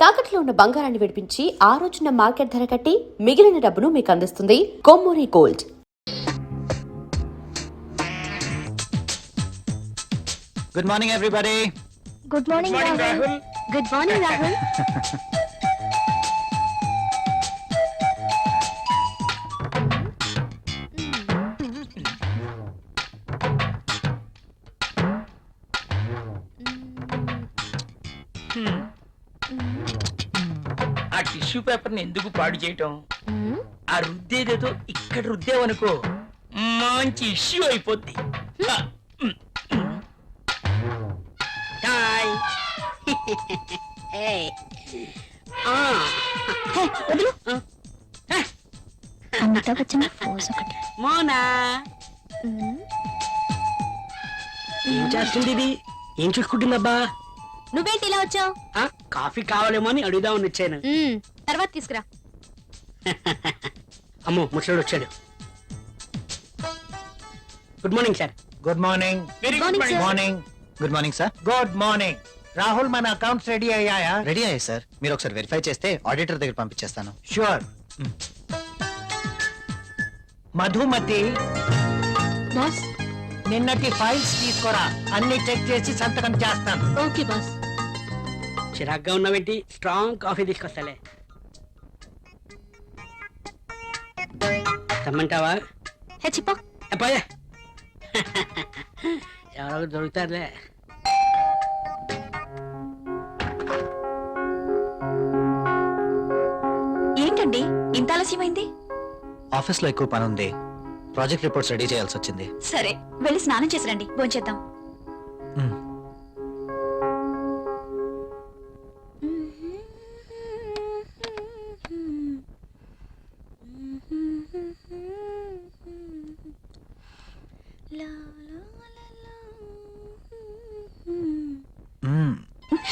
తాకట్లో ఉన్న బంగారాన్ని విడిపించి ఆ రోజున మార్కెట్ ధర కట్టి మిగిలిన డబ్బును మీకు అందిస్తుంది Kommuri gold. Good morning, everybody. Good morning, Rahul. Good morning, Rahul. ఆ టిష్యూ పేపర్ ని ఎందుకు పాడు చేయటం? ఆ రుద్దేదేదో ఇక్కడ రుద్దేవనుకో మంచి ఇష్యూ అయిపోద్ది. హాయ్. అమితాబ్ బచ్చన్ పోజ్ ఒకటి. మోనా ఏం చేస్తుంది ఇది? ఏం చూసుకుంటుందబ్బా? నువ్వేంటి ఇలా వచ్చావు? కాఫీ కావాలేమో అని అడుగుదామని వచ్చాను. తర్వాత తీసుకురా. అమ్మో ముసలోడు వచ్చాడు. Good morning sir. Good morning. Very Morning, good sir. Morning. Good morning, sir. Good morning. Rahul, మన అకౌంట్స్ రెడీ అయ్యాయా? రెడీ అయ్యాయి సార్. మీరు ఒకసారి వెరిఫై చేస్తే ఆడిటర్ దగ్గర పంపించేస్తాను. షూర్. మధుమతి, బాస్. నిన్నటి ఫైల్స్ తీసుకురా. అన్ని చెక్ చేసి సంతకం చేస్తాను. Okay boss. చిరాగ్గా ఉన్నావేంటి? Strong coffee తీసుకొస్తాలే. తమ్మంటావా? హెచ్చిపో. అబ్బాయే ఎవరో దొరుకుతారులే. ఏంటండి ఇంత ఆలస్యమైంది? ఆఫీస్ లో ఎక్కువ పని ఉంది. ప్రాజెక్ట్ రిపోర్ట్స్ రెడీ చేయాల్సి వచ్చింది. సరే వెళ్ళి స్నానం చేసి రండి, భోంచేద్దాం. మ్మ్.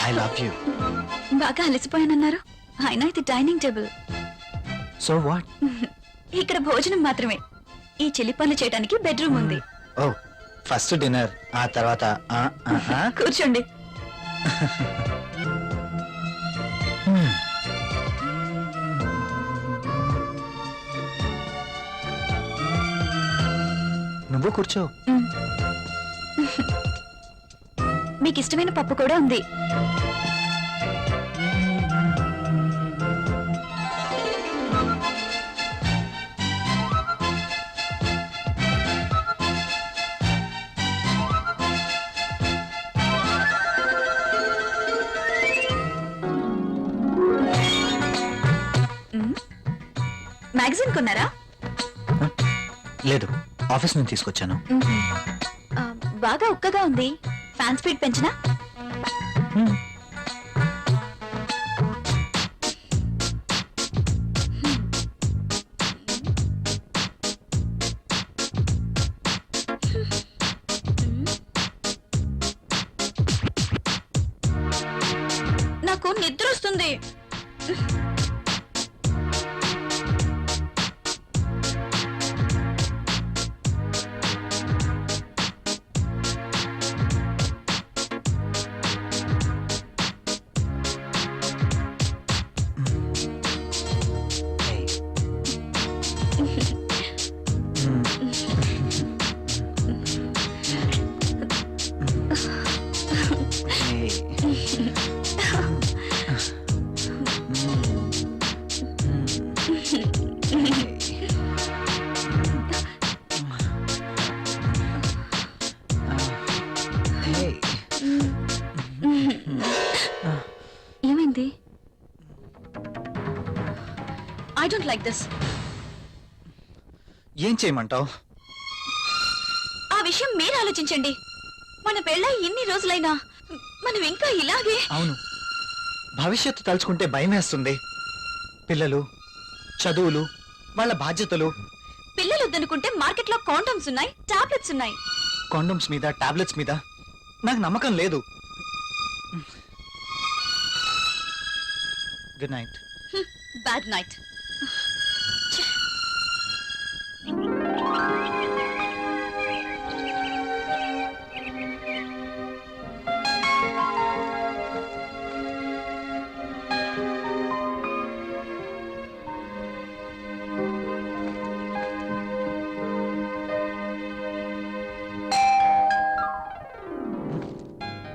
I love you. బాగా అలసిపోయానన్నారు. అయినా ఇది డైనింగ్ టేబుల్. So what? ఇక్కడ భోజనం మాత్రమే. ఈ చెల్లి పనులు చేయడానికి బెడ్రూమ్ ఉంది. Oh, ఫస్ట్ డిన్నర్, ఆ తర్వాత కూర్చోండి. నువ్వు కూర్చో. మీకు ఇష్టమైన పప్పు కూడా ఉంది. మ్యాగజైన్ కొన్నారా? లేదు, ఆఫీస్ నుంచి తీసుకొచ్చాను. బాగా ఉక్కగా ఉంది. ఫ్యాన్ స్పీడ్ పెంచినా? నాకు నిద్ర వస్తుంది. ఏమైంది? I don't like this. ఏం చేయమంటావు? ఆ విషయం మీరు ఆలోచించండి. మన పెళ్ళై ఇన్ని రోజులైనా మనం ఇంకా ఇలాగే. అవును, భవిష్యత్తు తలుచుకుంటే భయం వేస్తుంది. పిల్లలు, చదువులు, వాళ్ళ బాధ్యతలు. పిల్లలు వద్దనుకుంటే మార్కెట్లో కాండమ్స్ ఉన్నాయి, టాబ్లెట్స్ ఉన్నాయి. కాండమ్స్ మీద, టాబ్లెట్స్ మీద నాకు నమ్మకం లేదు. Good night. Bad night.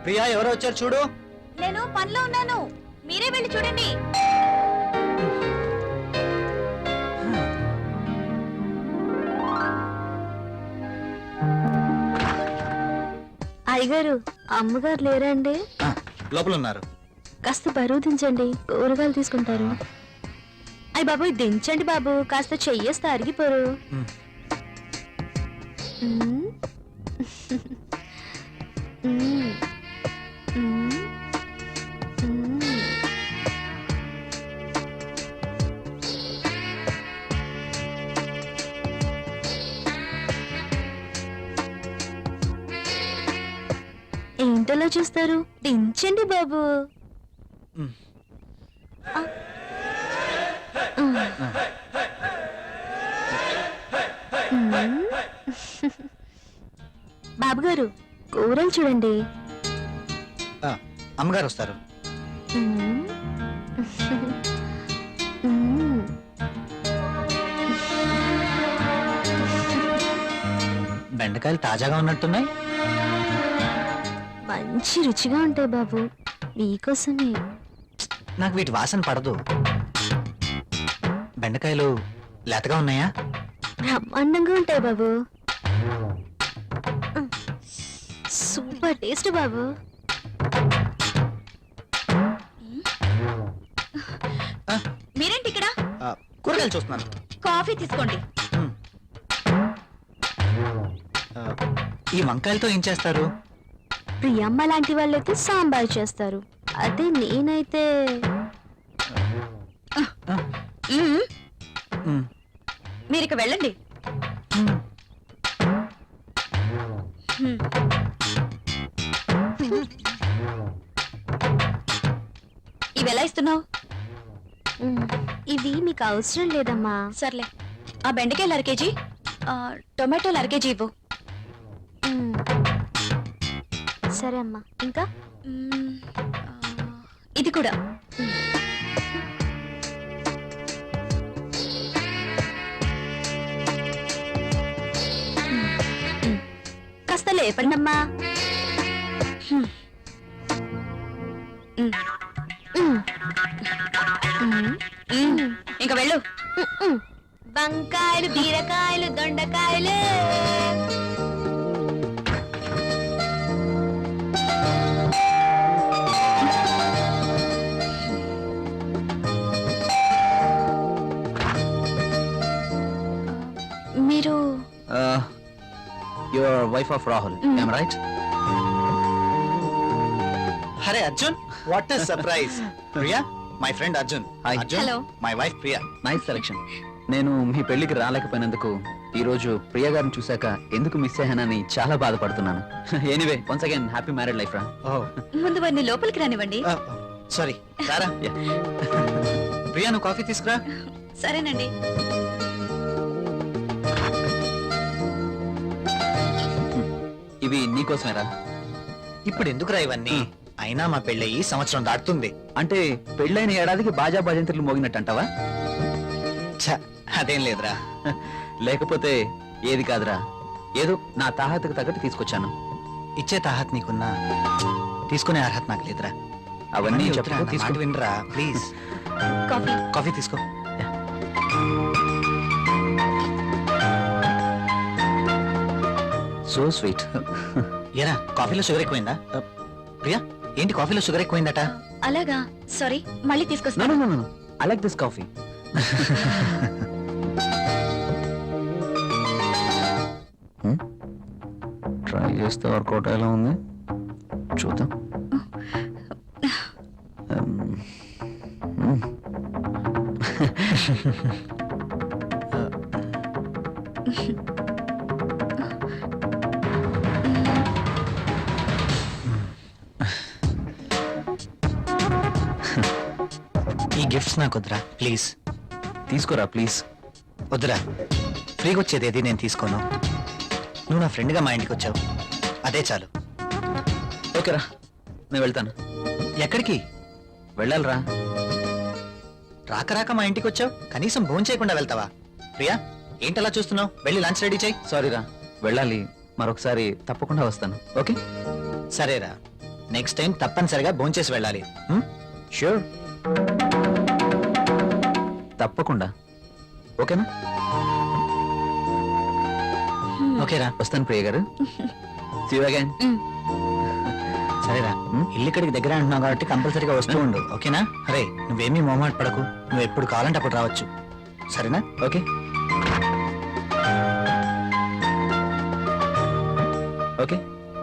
Priya ఎవరో వచ్చారు చూడు. నేను పనిలో ఉన్నాను, మీరే వెళ్ళి చూడండి. అయ్యగారు అమ్మగారు లేరండి? లోపల ఉన్నారు. కాస్త బరువు దించండి, కూరగాయలు తీసుకుంటారు. అయ్య బాబు దించండి బాబు, కాస్త చెయ్యేస్తే అరిగిపోరు. మ్. మ్. మ్. మ్. మ్. ఏంటలా చూస్తారు, దించండి బాబు. మ్. బాబు గారు కూరలు చూడండి. ఆ, అమ్మగారు వస్తారు. మ్మ్. మ్మ్. బెండకాయలు తాజాగా ఉన్నట్టున్నాయి. మంచి రుచిగా ఉంటాయి బాబు, మీకోసమే. నాకు వీటి వాసన పడదు. బెండకాయలు లేతగా ఉన్నాయా? బ్రహ్మాండంగా ఉంటాయి బాబు. సూపర్ టేస్ట్ బాబు. మీరేంటి ఇక్కడ? ఆ, కూరగాయలు చూస్తున్నాను. కాఫీ తీసుకోండి. ఆ, ఈ వంకాయలతో ఏం చేస్తారు? ప్రియమ్మ లాంటి వాళ్ళైతే సాంబార్ చేస్తారు, అదే నేనైతే మ్మ్. మ్, మీరు ఇక వెళ్ళండి. మ్. మ్మ్. ఇవి ఎలా ఇస్తున్నావు? ఇవి మీకు అవసరం లేదమ్మా. సర్లే, ఆ బెండకాయలు 1/2 కేజీ, టొమాటోలు 1/2 కేజీ ఇవ్వు. మ్మ్. సరే అమ్మా, ఇంకా మ్మ్. ఇది కూడా. కాస్త లేపండి అమ్మా. ఇంకా వెళ్ళు. వంకాయలు, బీరకాయలు, దొండకాయలు. మీరు your wife of Rahul, am I right? అరే Arjun, what is surprise. Priya, my friend Arjun. Arjun, Hello. My wife Priya. Nice selection. నేను మీ పెళ్లికి రాలేకపోయినందుకు ఈ రోజు ప్రియ గారిని చూశాక ఎందుకు మిస్ అయ్యానని చాలా బాధపడుతున్నాను. Anyway, once again happy married life రా. ముందు వారిని లోపలికి రానివ్వండి. సారీ, రారా. ప్రియా, నువ్వు కాఫీ తీసుకురా. సరేనండి. ఇవి నీకోసమేరా. ఇప్పుడు ఎందుకురా ఇవన్నీ? అయినా మా పెళ్ళయి సంవత్సరం దాటుతుంది. అంటే పెళ్ళైన ఏడాదికి బాజా భజంత్రులు మోగినట్టు అంటావా? ఛ, అదేం లేదురా. లేకపోతే ఏది కాదురా, ఏదో నా తాహతకు తగ్గట్టు తీసుకొచ్చాను. ఇచ్చే తాహత్ నీకున్నా, తీసుకునే అర్హత నాకు లేదురా. అవన్నీ చెప్పురా, చెప్పుకో, నా మాట తీసుకో. వినరా ప్లీజ్. కాఫీ. కాఫీ తీసుకో. So sweet. ఏరా, కాఫీలో షుగర్ ఎక్కువైందా? ప్రియా, ఏంటి కాఫీలో షుగర్ ఎక్కువైందట? అలాగా, సారీ, మళ్ళీ నో తీసుకొస్తాను. No no, I like this coffee. Try చేస్తే వర్కౌట్ ఎలా ఉంది చూద్దాం. ఈ గిఫ్ట్స్ నాకు వద్దురా ప్లీజ్. తీసుకోరా ప్లీజ్. వద్దురా, ఫ్రీగా వచ్చేది ఏది నేను తీసుకోను. నువ్వు నా ఫ్రెండ్గా మా ఇంటికి వచ్చావు, అదే చాలు. ఓకేరా, నేను వెళ్తాను. ఎక్కడికి? వెళ్ళాలిరా. రాక రాక మా ఇంటికి వచ్చావు, కనీసం భోజనం చేయకుండా వెళ్తావా? ప్రియా, ఏంటలా చూస్తున్నావు? వెళ్ళి లంచ్ రెడీ చేయి. సారీరా, వెళ్ళాలి. మరొకసారి తప్పకుండా వస్తాను. ఓకే. సరేరా, నెక్స్ట్ టైం తప్పనిసరిగా భోంచేసి వెళ్ళాలి. ష్యూర్, తప్పకుండా. ఓకేనా? ఓకేరా, వస్తాను ప్రియ గారు. See you again. సరేరా. ఇల్లు ఇక్కడికి దగ్గర అంటున్నావు కాబట్టి కంపల్సరీగా వస్తూ ఉండు. ఓకేనా? అరే నువ్వేమీ మొహమాట పడకు, నువ్వు ఎప్పుడు కావాలంటే అప్పుడు రావచ్చు. సరేనా? ఓకే ఓకే,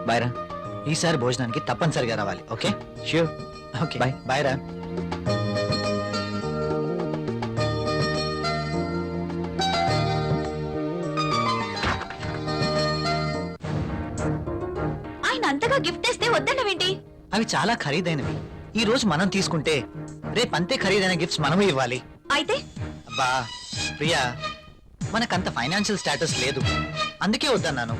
బాయ్ రా. ఈసారి భోజనానికి తప్పనిసరిగా రావాలి. Okay? Sure. Okay, Bye. Bye రా. ఆయన అంతగా గిఫ్ట్ ఇస్తే వద్దన్నవేంటి? అవి చాలా ఖరీదైనవి. ఈ రోజు మనం తీసుకుంటే రేపు అంతే ఖరీదైన గిఫ్ట్స్ మనము ఇవ్వాలి. అయితే అబ్బా ప్రియా, మనకంత ఫైనాన్షియల్ స్టేటస్ లేదు, అందుకే వద్దన్నాను.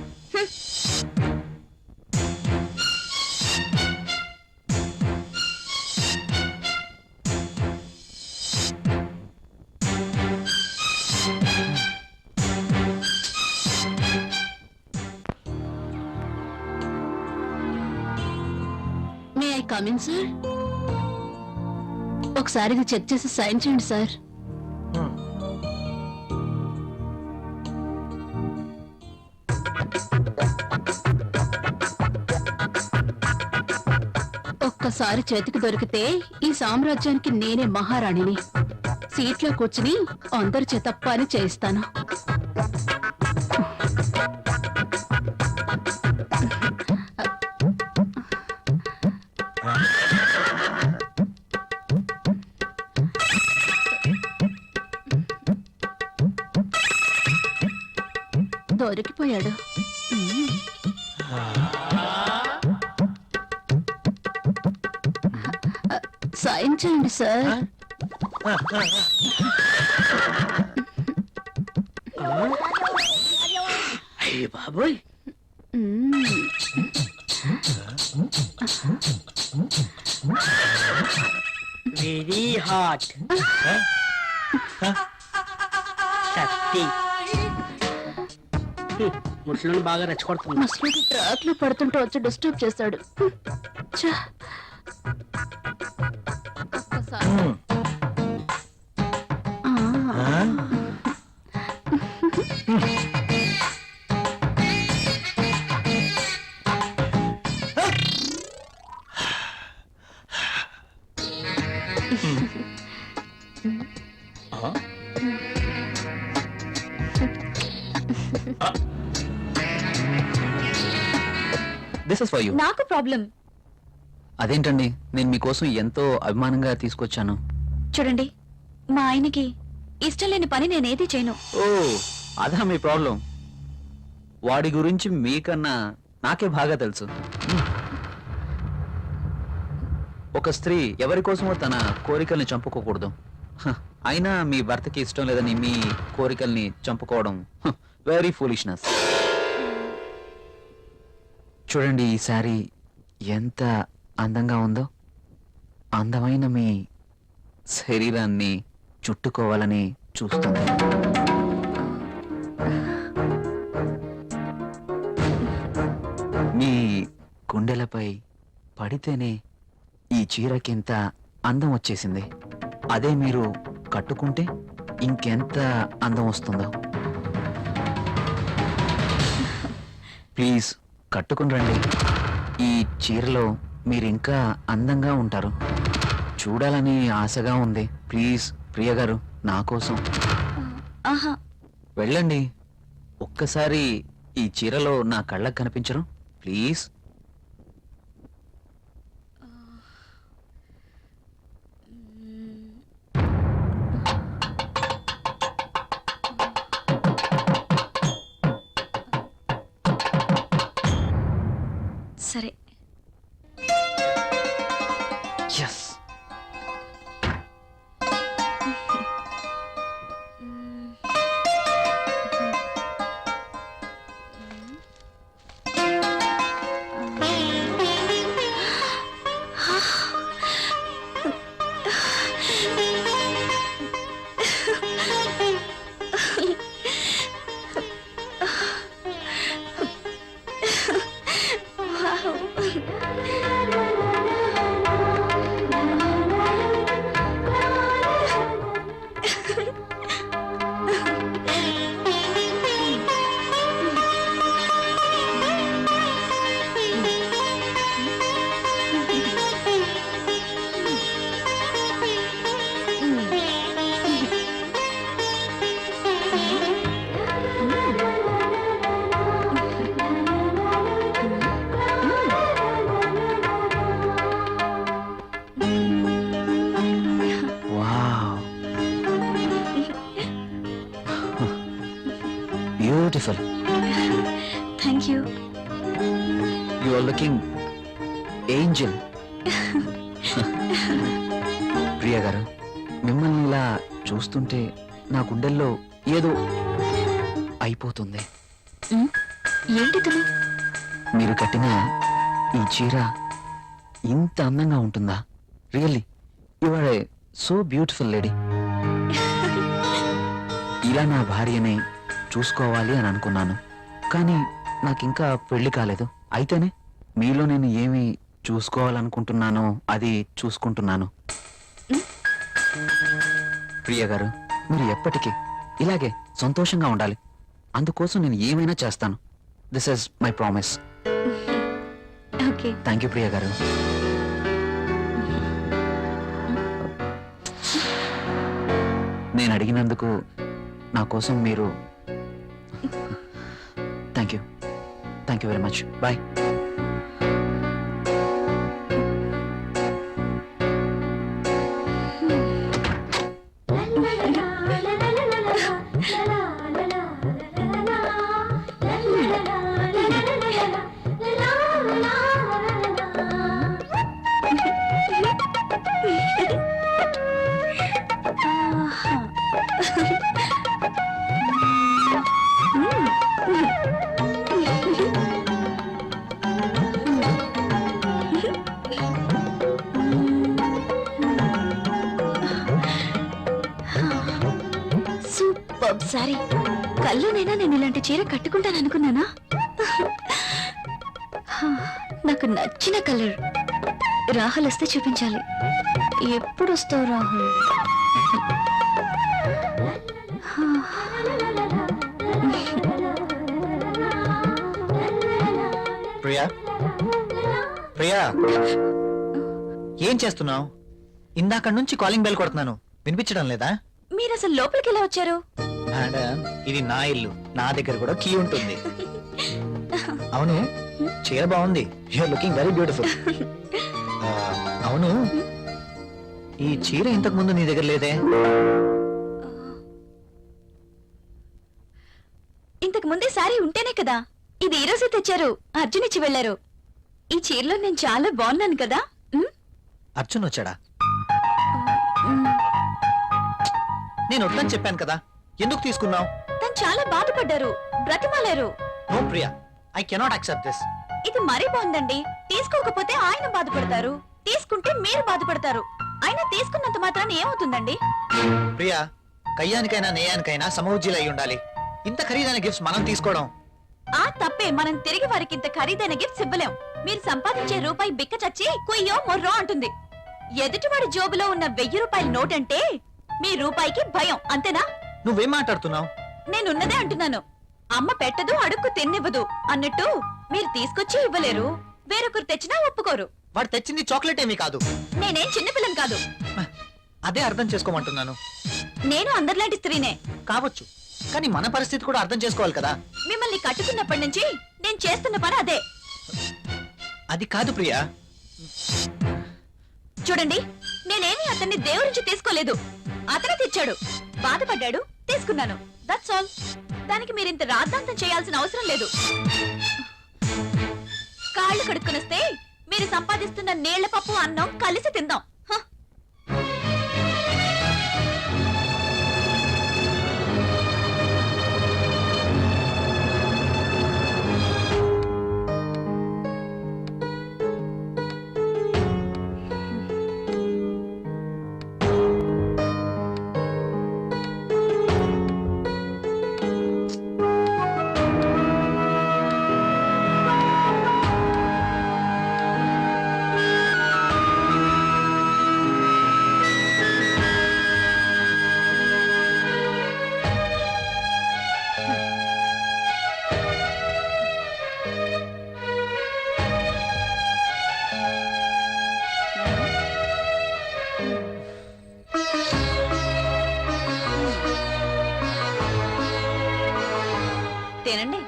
May I come in sir? ఒకసారి ఇది చెక్ చేసి సైన్ చేయండి సార్. ఒక్కసారి చేతికి దొరికితే ఈ సామ్రాజ్యానికి నేనే మహారాణిని. సీట్లో కూర్చుని అందరి చేత పని చేయిస్తాను. దొరికిపోయాడు. సైన్ చేయండి సార్. అయ్య బాబోయ్, వెరీ హాట్. శక్తి ముసలిని బాగా రెచ్చగొడుతుంది. ముసలికి ట్రాక్ లో పడుతుంటే వచ్చి డిస్టర్బ్ చేశాడు. ఛ! ఒక్కసారి. ఆ. This is for you. నాకు ప్రాబ్లం. అదేంటండి, నేను మీకోసం ఎంతో అభిమానంగా తీసుకొచ్చాను. చూడండి, మా ఆయనకి ఇష్టం లేని పని నేనేది చేయను. ఓ, అదా మీ ప్రాబ్లం? వాడి గురించి మీకన్నా నాకే బాగా తెలుసు. ఒక స్త్రీ ఎవరి కోసమో తన కోరికల్ని చంపుకోకూడదు. హ, అయినా మీ భర్తకి ఇష్టం లేదని మీ కోరికల్ని చంపుకోవడం వెరీ ఫూలిష్నెస్. చూడండి, ఈ శారీ ఎంత అందంగా ఉందో. అందమైన మీ శరీరాన్ని చుట్టుకోవాలని చూస్తుంది. మీ గుండెలపై పడితేనే ఈ చీరకింత అందం వచ్చేసింది. అదే మీరు కట్టుకుంటే ఇంకెంత అందం వస్తుందో. ప్లీజ్ కట్టుకుని రండి. ఈ చీరలో మీరింకా అందంగా ఉంటారు. చూడాలని ఆశగా ఉంది. ప్లీజ్ ప్రియ గారు, నా కోసం ఆహా, వెళ్ళండి. ఒక్కసారి ఈ చీరలో నా కళ్ళకు కనిపించరు? ప్లీజ్. సరే. Yes. Beautiful. Thank you. You are looking angel. Priya గారు, మిమ్మల్ని ఇలా చూస్తుంటే నా గుండెల్లో ఏదో అయిపోతుంది. ఏంటి తను? మీరు కట్టిన ఈ చీర ఇంత అందంగా ఉంటుందా? Really you are a so beautiful lady. ఇలా నా భార్యని చూసుకోవాలి అని అనుకున్నాను, కానీ నాకింకా పెళ్లి కాలేదు. అయితేనే మీలో నేను ఏమి చూసుకోవాలనుకుంటున్నానో అది చూసుకుంటున్నాను. ప్రియ గారు, మీరు ఎప్పటికీ ఇలాగే సంతోషంగా ఉండాలి. అందుకోసం నేను ఏమైనా చేస్తాను. This is my promise. Okay. Thank you Priya garu. నేను అడిగినందుకు నా కోసం మీరు thank you very much. Bye. Super sorry. కల్లోనైనా నేను ఇలాంటి చీర కట్టుకుంటాను అనుకున్నానా? నాకు నచ్చిన కలర్. రాహుల్ వస్తే చూపించాలి. ఎప్పుడు వస్తావు రాహుల్? ప్రియా, ప్రియా, ఏం చేస్తున్నావు? ఇందాక నుంచి కాలింగ్ బెల్ కొడుతున్నాను, వినిపించడం లేదా? మీరు అసలు లోపలికి ఎలా వచ్చారు? మేడం, ఇది నా ఇల్లు, నా దగ్గర కూడా కీ ఉంటుంది. అవును, చీర బాగుంది. You're looking very beautiful. అవును, ఈ చీర ఇంతకు ముందు నీ దగ్గర లేదే? ఇంతకు ముందే సారీ ఉంటేనే కదా. ఇది ఈ రోజే తెచ్చారు. అర్జున్ ఇచ్చి వెళ్లారు. ఈ చీరలో నేను చాలా బాగున్నాను కదా. అర్జున్ వచ్చాడా? మ్, నేను వద్దని చెప్పాను కదా, ఎందుకు తీసుకున్నావు? తను చాలా బాధపడ్డారు, బ్రతిమాలారు. No Priya, I cannot accept this. ఇది మరీ బాగుందండి. తీసుకోకపోతే ఆయన బాధపడతారు, తీసుకుంటే మీరు బాధపడతారు. అయినా తీసుకున్నంత మాత్రాన్ని ఏమవుతుందండి? ప్రియా, కయ్యానికైనా నేయానికైనా సమౌజ్జీలు అయి ఉండాలి. ఇంత ఖరీదైన గిఫ్ట్స్ మనం తీసుకోవడం ఆ తప్పే. మనం తిరిగి వారికి ఇంత ఖరీదైన గిఫ్ట్స్ ఇవ్వలేం. మీరు సంపాదించే రూపాయి బిక్క చచ్చి కుయ్యో మొర్రో అంటుంది. ఎదుటివాడి జోబులో ఉన్న 1000 రూపాయల నోట్ అంటే మీ రూపాయికి భయం, అంతేనా? నువ్వేం మాట్లాడుతున్నావు? నేనున్నదే అంటున్నాను. అమ్మ పెట్టదు, అడుక్కు తిన్నివ్వదు అన్నట్టు మీరు తీసుకొచ్చి ఇవ్వలేరు, వేరొకరు తెచ్చినా ఒప్పుకోరు. వాడు తెచ్చింది చాక్లెట్ ఏమీ కాదు. నేనేం చిన్నపిల్లని కాదు. అదే అర్థం చేసుకోమంటున్నాను. నేను అందరిలాంటి స్త్రీనే. కావచ్చు, కానీ మన పరిస్థితి కూడా అర్థం చేసుకోవాలి కదా. మిమ్మల్ని కట్టుకున్నప్పటి నుంచి నేను చేస్తున్న పని అదే. అది కాదు ప్రియా. చూడండి, నేనేమి అతన్ని దేవురించి తీసుకోలేదు. అతనే తెచ్చాడు, బాధపడ్డాడు, తీసుకున్నాను. That's all. దానికి మీరింత రాద్ధాంతం చేయాల్సిన అవసరం లేదు. కాళ్ళు కడుక్కునొస్తే మీరు సంపాదిస్తున్న నీళ్ల పప్పు అన్నం కలిసి తిందాం. హ! తినండి.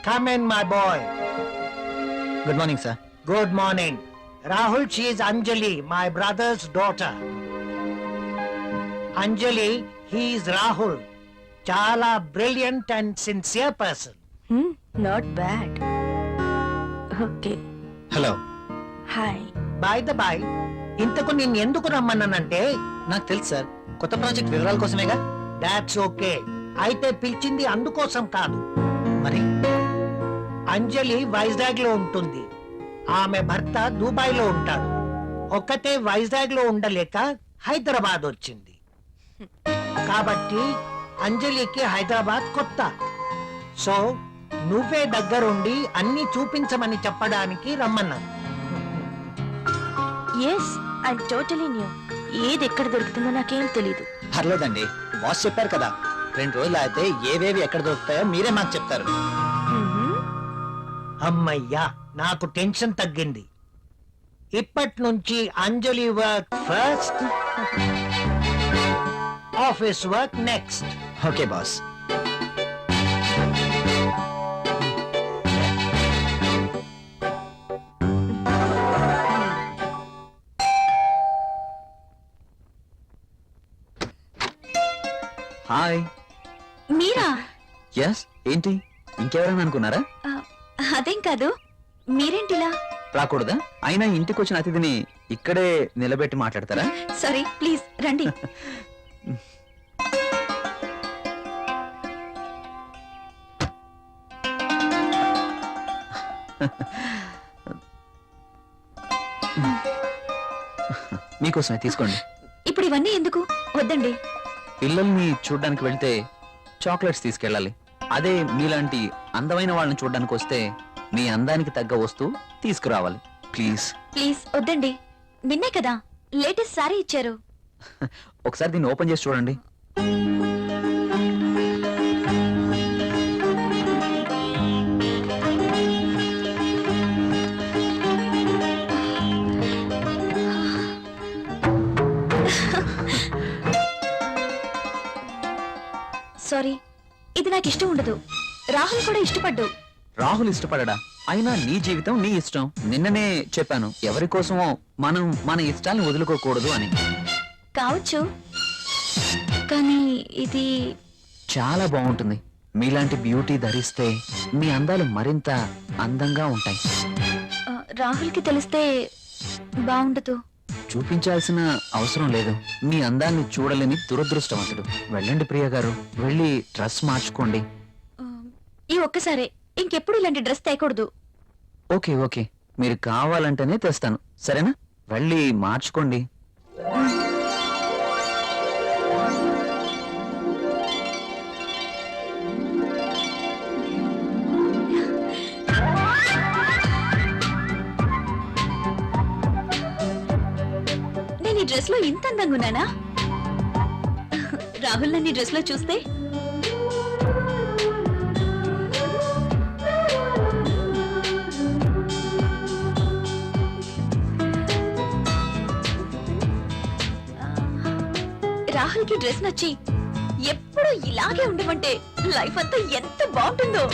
Come in, my boy. Good morning sir. Good morning. Rahul, she is Anjali, my brother's daughter. Anjali, he is Rahul. Chala brilliant and sincere person. Not bad. Okay, hello. Hi. By the by, ఇంతకు నేను ఎందుకు రమ్మన్నానంటే, నాకు తెలుసు sir, కొత్త project వివరాల కోసమేగా. That's okay. అయితే పిలిచింది అందుకోసం కాదు. మరి అంజలి వైజాగ్ లో ఉంటుంది, ఆమె భర్త దుబాయ్ లో ఉంటాడు. ఒక్కతే వైజాగ్ లో ఉండలేక హైదరాబాద్ వచ్చింది. కాబట్టి అంజలికి హైదరాబాద్ కొత్త. సో నువ్వే దగ్గరుండి అన్ని చూపించమని చెప్పడానికి రమ్మన్నాను. Yes, I totally new. ఏది ఎక్కడ దొరుకుతుందో నాకేం తెలీదు. పర్లేదండి, బాస్ చెప్పారు కదా, 2 రోజులు అయితే ఏవేవి ఎక్కడ దొరుకుతాయో మీరే మాకు చెప్తారు. అమ్మయ్యా, నాకు టెన్షన్ తగ్గింది. ఇప్పటి నుంచి Anjali work first, office work next. Okay boss. Hi. Meera? Yes, ఏంటి ఇంకెవరైనా అనుకున్నారా? అదేం కాదు, మీరేంటిలా? రాకూడదా? అయినా ఇంటికి వచ్చిన అతిథిని ఇక్కడే నిలబెట్టి మాట్లాడతారా? సారీ, ప్లీజ్ రండి. మీకోసమే తీసుకోండి. ఇప్పుడు ఇవన్నీ ఎందుకు? వద్దండి. పిల్లల్ని చూడ్డానికి వెళ్తే చాక్లెట్స్ తీసుకెళ్ళాలి. అదే మీలాంటి అందమైన వాళ్ళని చూడ్డానికి వస్తే మీ అందానికి తగ్గ వస్తువు తీసుకురావాలి. ప్లీజ్ ప్లీజ్ వద్దండి. నిన్నే కదా లేటెస్ట్ సారీ ఇచ్చారు. ఒకసారి దీన్ని ఓపెన్ చేసి చూడండి. సారీ, ఇది నాకు ఇష్టం ఉండదు. రాహుల్ కూడా ఇష్టపడ్డు. రాహుల్ ఇష్టపడడా? అయినా నీ జీవితం నీ ఇష్టం. నిన్ననే చెప్పాను, ఎవరి కోసమో మనం మన ఇష్టాలను వదులుకోకూడదు అని. కావచ్చు, కానీ ఇది చాలా బాగుంటుంది. మీలాంటి బ్యూటీ ధరిస్తే మీ అందాలు మరింత అందంగా ఉంటాయి. రాహుల్కి తెలిస్తే బాగుండదు. చూపించాల్సిన అవసరం లేదు. మీ అందాన్ని చూడలేని దురదృష్టవంతుడు. వెళ్ళండి ప్రియ గారు, వెళ్ళి డ్రెస్ మార్చుకోండి. ఈ ఒక్కసారే, ఇంకెప్పుడు ఇలాంటి డ్రెస్ తేకూడదు. ఓకే ఓకే, మీరు కావాలంటేనే తెస్తాను, సరేనా? వెళ్ళి మార్చుకోండి. నేను ఈ డ్రెస్ లో ఇంత అందంగా ఉన్నానా? రాహుల్ నన్ను ఈ డ్రెస్ లో చూస్తే రాహుల్ కి డ్రెస్ నచ్చి ఎప్పుడు ఇలాగే ఉండమంటే లైఫ్ అంతా ఎంత బాగుంటుందో.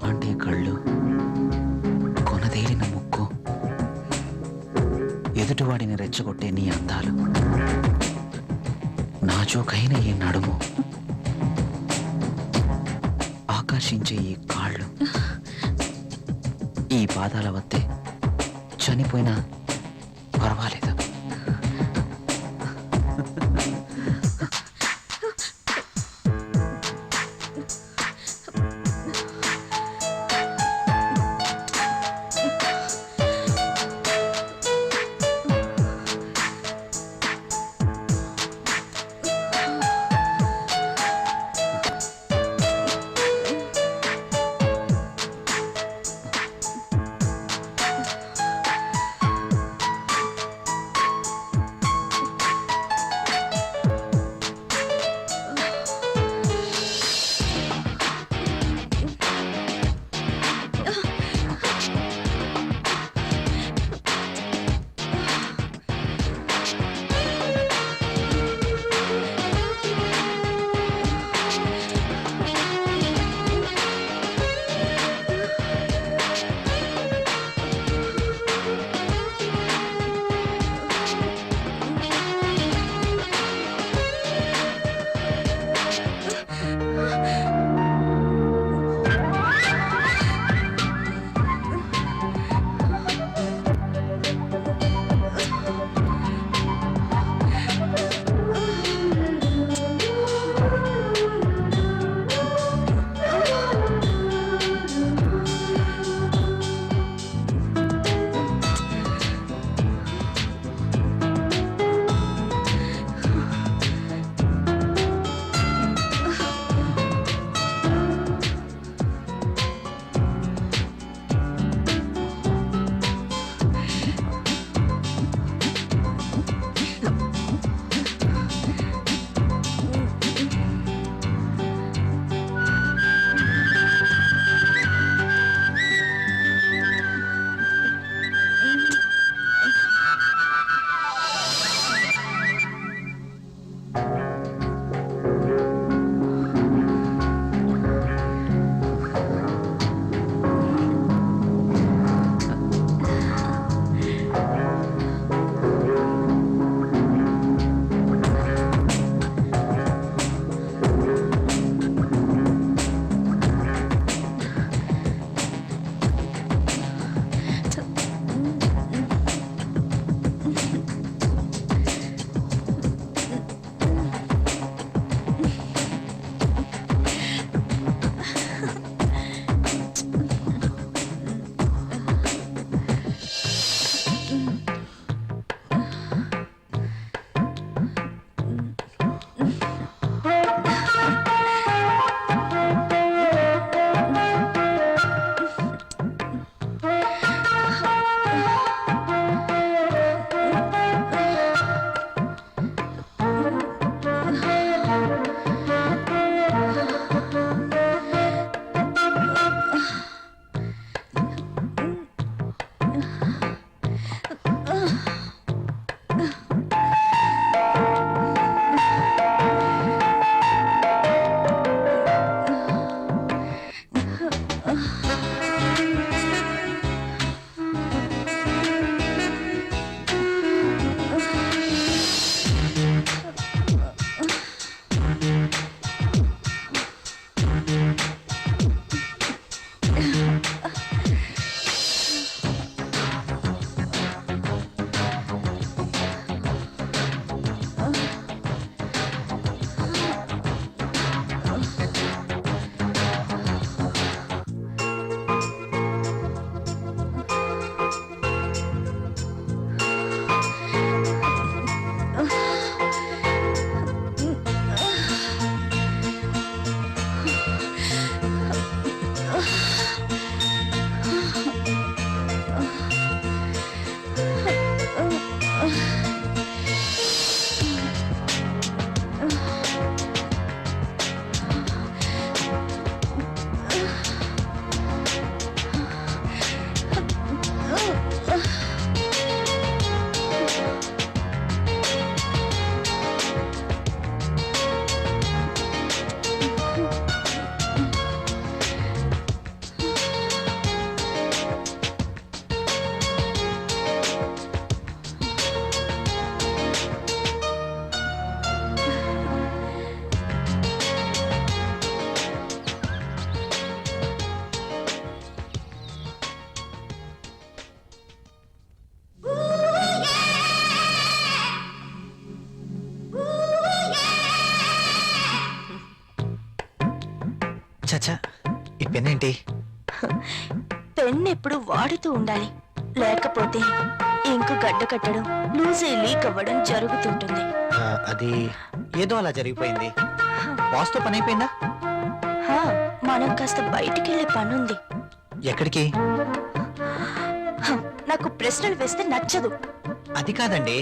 అంటే కళ్ళు, కొనదేలిన ముక్కు, ఎదుటివాడిని రెచ్చగొట్టే నీ అందాలు, నాజూకైన ఈ నడుము, ఆకర్షించే ఈ కాళ్ళు, ఈ పాదాల వద్దే చనిపోయినా పర్వాలేదు. చచ్చా ఈ పెన్ ఏంటి? పెన్ ఎప్పుడు వాడుతూ ఉండాలి, లేకపోతే ఇంకు గడ్డ కట్టడం, లూజ్ అయి లీక్ అవ్వడం జరుగుతుంటుంది. అది ఏదో అలా జరిగిపోయింది. బాస్తో పని అయిపోయిందా? హా, మనం కాస్త బయటికి వెళ్ళే పనుంది. ఎక్కడికి? నాకు ప్రశ్నలు వేస్తే నచ్చదు. అది కాదండి.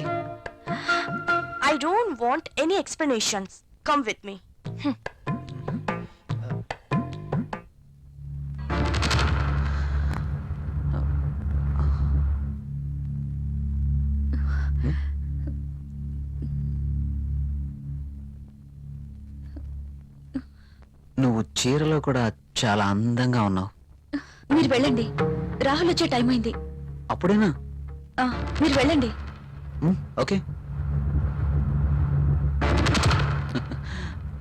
I don't want any explanations. Come with me. నువ్వు చీరలో కూడా చాలా అందంగా ఉన్నావు. మీరు వెళ్ళండి, రాహుల్ వచ్చే టైం అయింది. అప్పుడేనా? మీరు వెళ్ళండి. Okay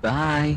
bye.